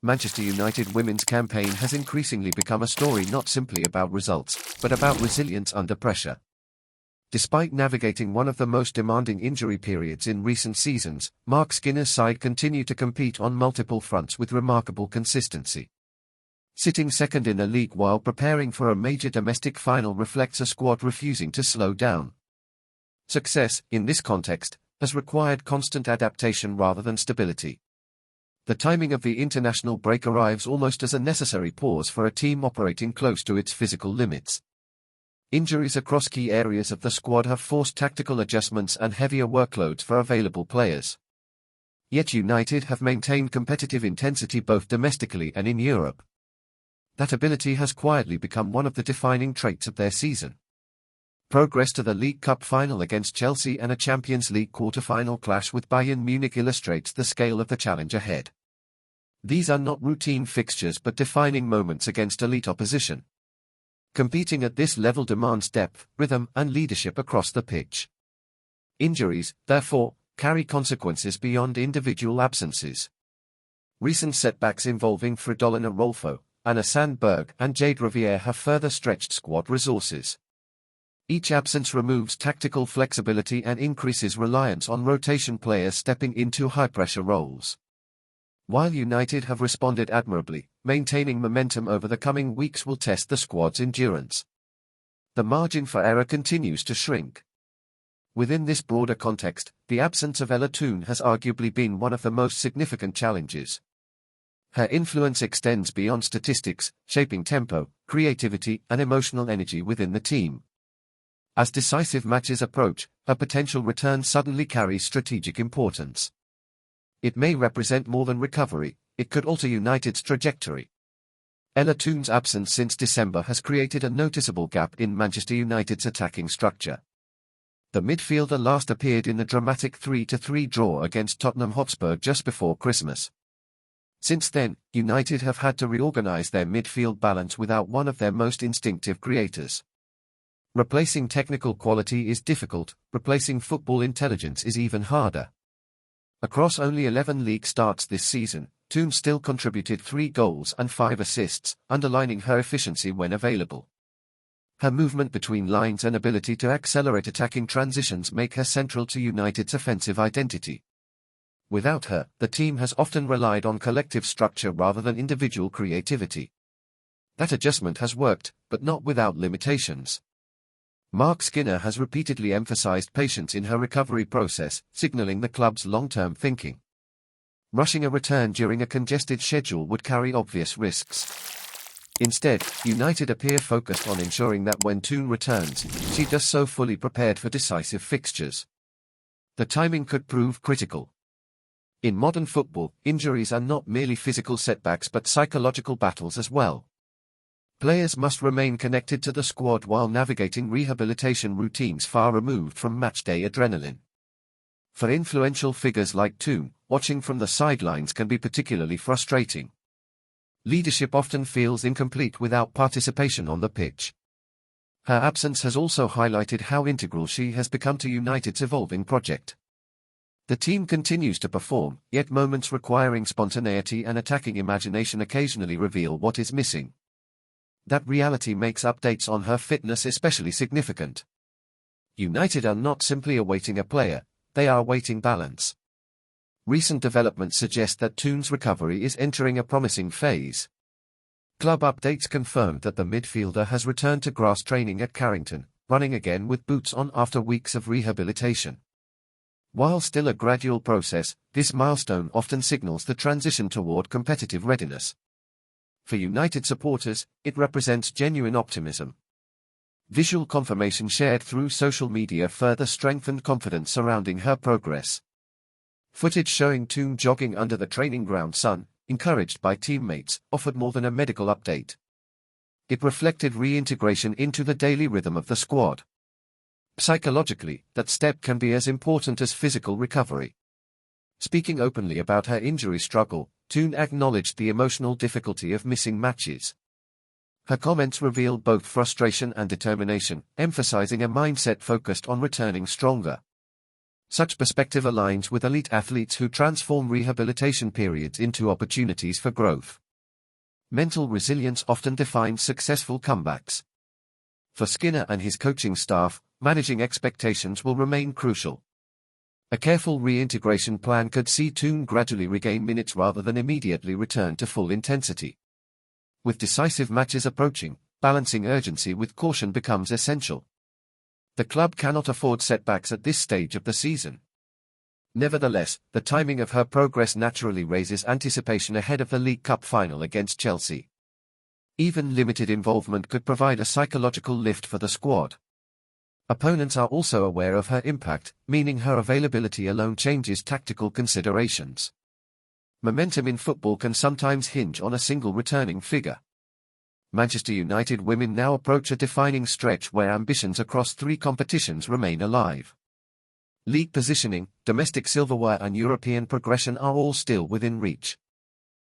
Manchester United women's campaign has increasingly become a story not simply about results, but about resilience under pressure. Despite navigating one of the most demanding injury periods in recent seasons, Marc Skinner's side continue to compete on multiple fronts with remarkable consistency. Sitting second in a league while preparing for a major domestic final reflects a squad refusing to slow down. Success, in this context, has required constant adaptation rather than stability. The timing of the international break arrives almost as a necessary pause for a team operating close to its physical limits. Injuries across key areas of the squad have forced tactical adjustments and heavier workloads for available players. Yet United have maintained competitive intensity both domestically and in Europe. That ability has quietly become one of the defining traits of their season. Progress to the League Cup final against Chelsea and a Champions League quarter-final clash with Bayern Munich illustrates the scale of the challenge ahead. These are not routine fixtures but defining moments against elite opposition. Competing at this level demands depth, rhythm, and leadership across the pitch. Injuries, therefore, carry consequences beyond individual absences. Recent setbacks involving Fridolin Rolfo, Anna Sandberg, and Jade Riviere have further stretched squad resources. Each absence removes tactical flexibility and increases reliance on rotation players stepping into high-pressure roles. While United have responded admirably, maintaining momentum over the coming weeks will test the squad's endurance. The margin for error continues to shrink. Within this broader context, the absence of Ella Toone has arguably been one of the most significant challenges. Her influence extends beyond statistics, shaping tempo, creativity, and emotional energy within the team. As decisive matches approach, her potential return suddenly carries strategic importance. It may represent more than recovery, it could alter United's trajectory. Ella Toone's absence since December has created a noticeable gap in Manchester United's attacking structure. The midfielder last appeared in the dramatic 3-3 draw against Tottenham Hotspur just before Christmas. Since then, United have had to reorganize their midfield balance without one of their most instinctive creators. Replacing technical quality is difficult, replacing football intelligence is even harder. Across only 11 league starts this season, Toone still contributed 3 goals and 5 assists, underlining her efficiency when available. Her movement between lines and ability to accelerate attacking transitions make her central to United's offensive identity. Without her, the team has often relied on collective structure rather than individual creativity. That adjustment has worked, but not without limitations. Marc Skinner has repeatedly emphasized patience in her recovery process, signaling the club's long-term thinking. Rushing a return during a congested schedule would carry obvious risks. Instead, United appear focused on ensuring that when Toone returns, she does so fully prepared for decisive fixtures. The timing could prove critical. In modern football, injuries are not merely physical setbacks but psychological battles as well. Players must remain connected to the squad while navigating rehabilitation routines far removed from matchday adrenaline. For influential figures like Toone, watching from the sidelines can be particularly frustrating. Leadership often feels incomplete without participation on the pitch. Her absence has also highlighted how integral she has become to United's evolving project. The team continues to perform, yet moments requiring spontaneity and attacking imagination occasionally reveal what is missing. That reality makes updates on her fitness especially significant. United are not simply awaiting a player, they are awaiting balance. Recent developments suggest that Toone's recovery is entering a promising phase. Club updates confirmed that the midfielder has returned to grass training at Carrington, running again with boots on after weeks of rehabilitation. While still a gradual process, this milestone often signals the transition toward competitive readiness. For United supporters, it represents genuine optimism. Visual confirmation shared through social media further strengthened confidence surrounding her progress. Footage showing Toone jogging under the training ground sun, encouraged by teammates, offered more than a medical update. It reflected reintegration into the daily rhythm of the squad. Psychologically, that step can be as important as physical recovery. Speaking openly about her injury struggle, Toone acknowledged the emotional difficulty of missing matches. Her comments revealed both frustration and determination, emphasizing a mindset focused on returning stronger. Such perspective aligns with elite athletes who transform rehabilitation periods into opportunities for growth. Mental resilience often defines successful comebacks. For Skinner and his coaching staff, managing expectations will remain crucial. A careful reintegration plan could see Toon gradually regain minutes rather than immediately return to full intensity. With decisive matches approaching, balancing urgency with caution becomes essential. The club cannot afford setbacks at this stage of the season. Nevertheless, the timing of her progress naturally raises anticipation ahead of the League Cup final against Chelsea. Even limited involvement could provide a psychological lift for the squad. Opponents are also aware of her impact, meaning her availability alone changes tactical considerations. Momentum in football can sometimes hinge on a single returning figure. Manchester United women now approach a defining stretch where ambitions across 3 competitions remain alive. League positioning, domestic silverware and European progression are all still within reach.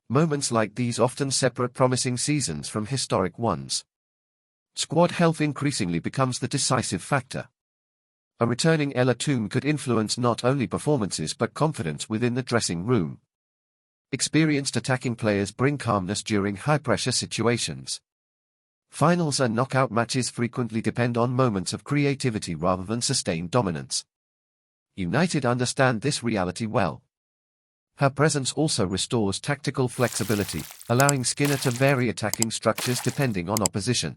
Moments like these often separate promising seasons from historic ones. Squad health increasingly becomes the decisive factor. A returning Ella Toon could influence not only performances but confidence within the dressing room. Experienced attacking players bring calmness during high-pressure situations. Finals and knockout matches frequently depend on moments of creativity rather than sustained dominance. United understand this reality well. Her presence also restores tactical flexibility, allowing Skinner to vary attacking structures depending on opposition.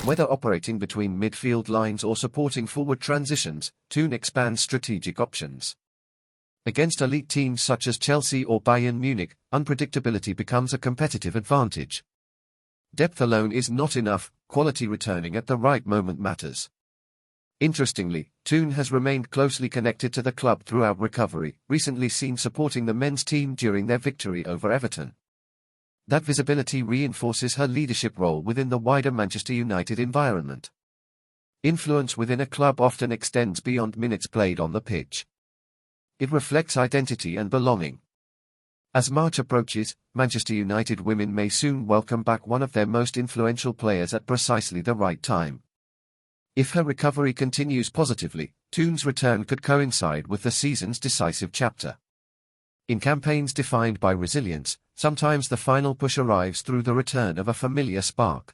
Whether operating between midfield lines or supporting forward transitions, Toon expands strategic options. Against elite teams such as Chelsea or Bayern Munich, unpredictability becomes a competitive advantage. Depth alone is not enough, quality returning at the right moment matters. Interestingly, Toon has remained closely connected to the club throughout recovery, recently seen supporting the men's team during their victory over Everton. That visibility reinforces her leadership role within the wider Manchester United environment. Influence within a club often extends beyond minutes played on the pitch. It reflects identity and belonging. As March approaches, Manchester United women may soon welcome back one of their most influential players at precisely the right time. If her recovery continues positively, Toon's return could coincide with the season's decisive chapter. In campaigns defined by resilience, sometimes the final push arrives through the return of a familiar spark.